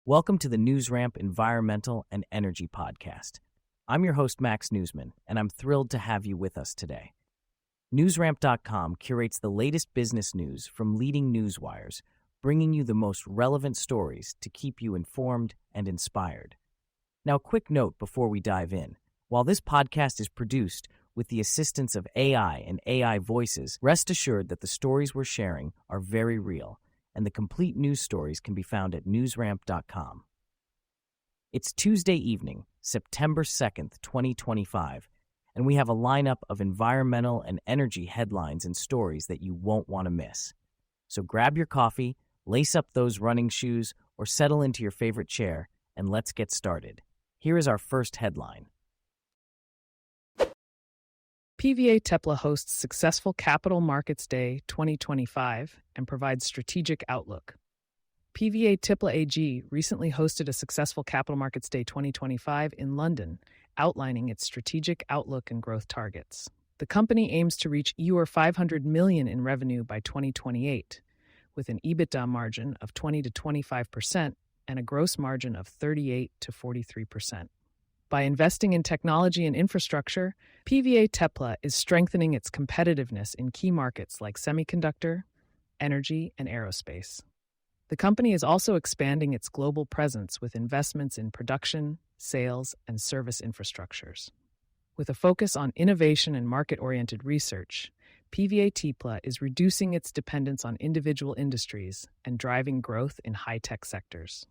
Welcome to the NewsRamp Environmental and Energy Podcast. I'm your host, Max Newsman, and I'm thrilled to have you with us today. NewsRamp.com curates the latest business news from leading newswires, bringing you the most relevant stories to keep you informed and inspired. Now, a quick note before we dive in. While this podcast is produced with the assistance of AI and AI voices, rest assured that the stories we're sharing are very real, and the complete news stories can be found at newsramp.com. It's Tuesday evening, September 2nd, 2025, and we have a lineup of environmental and energy headlines and stories that you won't want to miss. So grab your coffee, lace up those running shoes, or settle into your favorite chair, and let's get started. Here is our first headline. PVA TePla hosts Successful Capital Markets Day 2025 and provides strategic outlook. PVA TePla AG recently hosted a Successful Capital Markets Day 2025 in London, outlining its strategic outlook and growth targets. The company aims to reach €500 million in revenue by 2028, with an EBITDA margin of 20 to 25% and a gross margin of 38 to 43%. By investing in technology and infrastructure, PVA TePla is strengthening its competitiveness in key markets like semiconductor, energy, and aerospace. The company is also expanding its global presence with investments in production, sales, and service infrastructures. With a focus on innovation and market-oriented research, PVA TePla is reducing its dependence on individual industries and driving growth in high-tech sectors.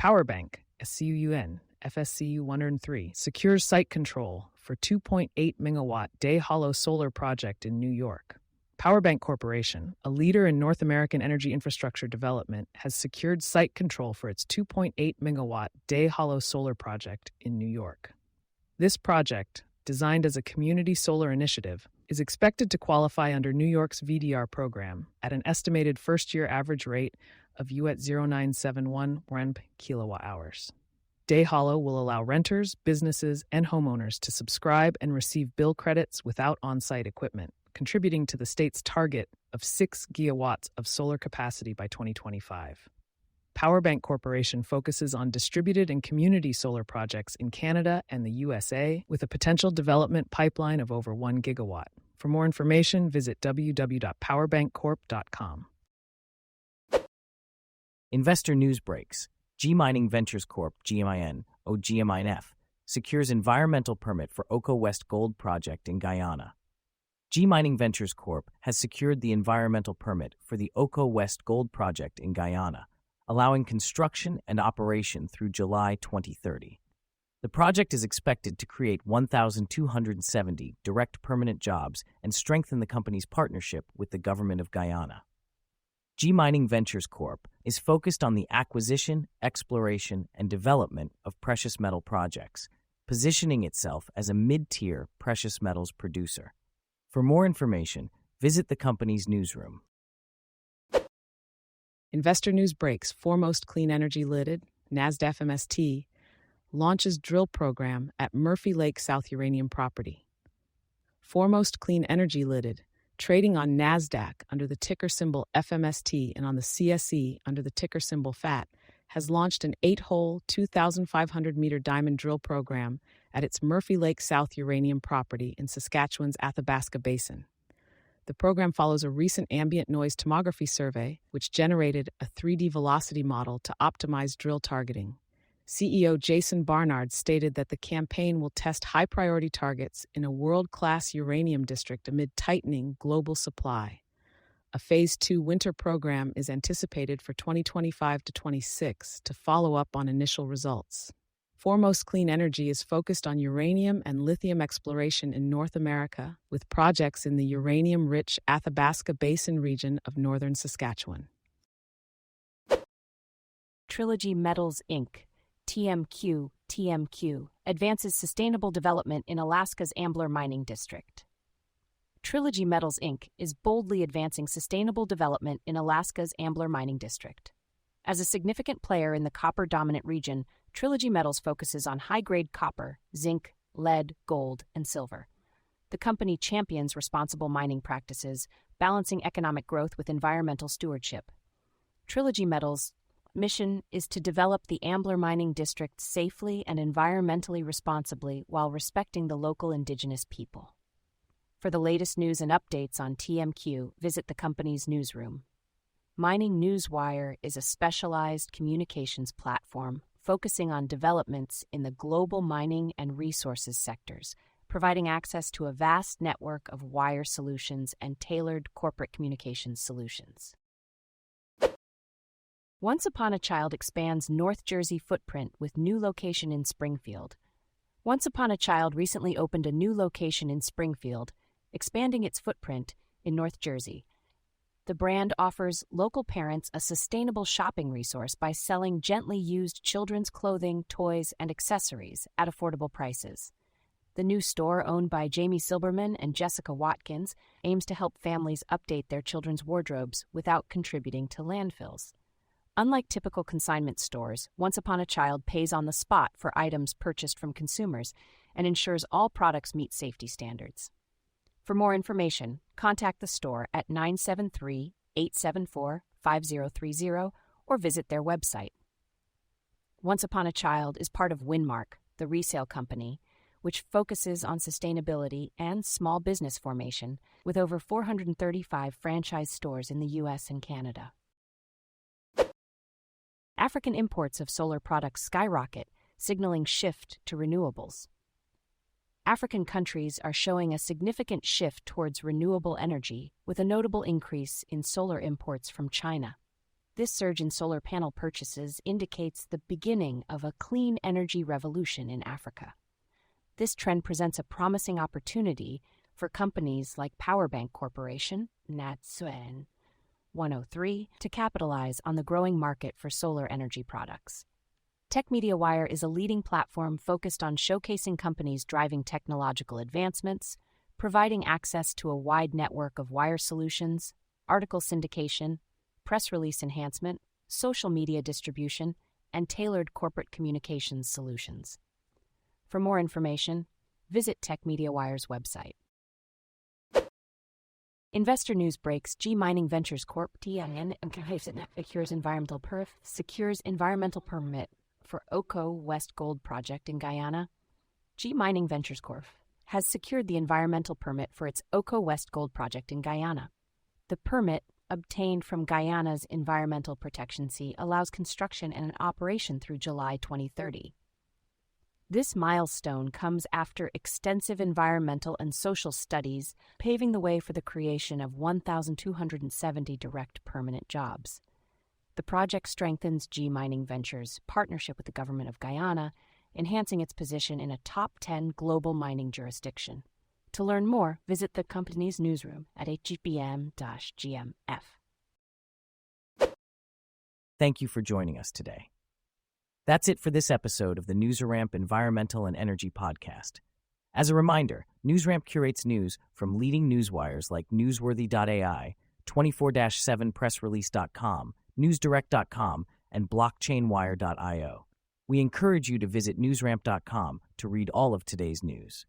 PowerBank, SCUN, FSCU 103, secures site control for 2.8 megawatt Day Hollow solar project in New York. PowerBank Corporation, a leader in North American energy infrastructure development, has secured site control for its 2.8 megawatt Day Hollow solar project in New York. This project, designed as a community solar initiative, is expected to qualify under New York's VDR program at an estimated first-year average rate of US 0.971 REMP kilowatt-hours. Day Hollow will allow renters, businesses, and homeowners to subscribe and receive bill credits without on-site equipment, contributing to the state's target of 6 gigawatts of solar capacity by 2025. PowerBank Corporation focuses on distributed and community solar projects in Canada and the USA, with a potential development pipeline of over 1 gigawatt. For more information, visit www.powerbankcorp.com. Investor news breaks. Mining Ventures Corp, GMIN, OGMINF, secures environmental permit for Oko West Gold Project in Guyana. Mining Ventures Corp has secured the environmental permit for the Oko West Gold Project in Guyana, allowing construction and operation through July 2030. The project is expected to create 1,270 direct permanent jobs and strengthen the company's partnership with the government of Guyana. Mining Ventures Corp is focused on the acquisition, exploration, and development of precious metal projects, positioning itself as a mid-tier precious metals producer. For more information, visit the company's newsroom. Investor news breaks. Foremost Clean Energy Limited, NASDAQ FMST, launches drill program at Murphy Lake South Uranium Property. Foremost Clean Energy Limited, trading on NASDAQ under the ticker symbol FMST and on the CSE under the ticker symbol FAT, has launched an 8-hole, 2,500-meter diamond drill program at its Murphy Lake South uranium property in Saskatchewan's Athabasca Basin. The program follows a recent ambient noise tomography survey, which generated a 3D velocity model to optimize drill targeting. CEO Jason Barnard stated that the campaign will test high-priority targets in a world-class uranium district amid tightening global supply. A Phase 2 winter program is anticipated for 2025 to 26 to follow up on initial results. Foremost Clean Energy is focused on uranium and lithium exploration in North America, with projects in the uranium-rich Athabasca Basin region of northern Saskatchewan. Trilogy Metals Inc. TMQ advances sustainable development in Alaska's Ambler Mining District. Trilogy Metals Inc. is boldly advancing sustainable development in Alaska's Ambler Mining District. As a significant player in the copper-dominant region, Trilogy Metals focuses on high-grade copper, zinc, lead, gold, and silver. The company champions responsible mining practices, balancing economic growth with environmental stewardship. Trilogy Metals mission is to develop the Ambler Mining District safely and environmentally responsibly while respecting the local indigenous people. For the latest news and updates on TMQ, visit the company's newsroom. Mining Newswire is a specialized communications platform focusing on developments in the global mining and resources sectors, providing access to a vast network of wire solutions and tailored corporate communications solutions. Once Upon a Child expands North Jersey footprint with new location in Springfield. Once Upon a Child recently opened a new location in Springfield, expanding its footprint in North Jersey. The brand offers local parents a sustainable shopping resource by selling gently used children's clothing, toys, and accessories at affordable prices. The new store, owned by Jamie Silberman and Jessica Watkins, aims to help families update their children's wardrobes without contributing to landfills. Unlike typical consignment stores, Once Upon a Child pays on the spot for items purchased from consumers and ensures all products meet safety standards. For more information, contact the store at 973-874-5030 or visit their website. Once Upon a Child is part of Winmark, the resale company, which focuses on sustainability and small business formation with over 435 franchise stores in the U.S. and Canada. African imports of solar products skyrocket, signaling shift to renewables. African countries are showing a significant shift towards renewable energy, with a notable increase in solar imports from China. This surge in solar panel purchases indicates the beginning of a clean energy revolution in Africa. This trend presents a promising opportunity for companies like PowerBank Corporation, NatSuen 103, to capitalize on the growing market for solar energy products. Tech Media Wire is a leading platform focused on showcasing companies driving technological advancements, providing access to a wide network of wire solutions, article syndication, press release enhancement, social media distribution, and tailored corporate communications solutions. For more information, visit Tech Media Wire's website. Investor news breaks. Mining Ventures Corp. secures environmental permit for Oko West Gold Project in Guyana. Mining Ventures Corp. has secured the environmental permit for its Oko West Gold Project in Guyana. The permit, obtained from Guyana's Environmental Protection Agency, allows construction and operation through July 2030. This milestone comes after extensive environmental and social studies, paving the way for the creation of 1,270 direct permanent jobs. The project strengthens Mining Ventures' partnership with the government of Guyana, enhancing its position in a top 10 global mining jurisdiction. To learn more, visit the company's newsroom at hgpm-gmf. Thank you for joining us today. That's it for this episode of the NewsRamp Environmental and Energy Podcast. As a reminder, NewsRamp curates news from leading newswires like Newsworthy.ai, 24/7pressrelease.com, newsdirect.com, and blockchainwire.io. We encourage you to visit newsramp.com to read all of today's news.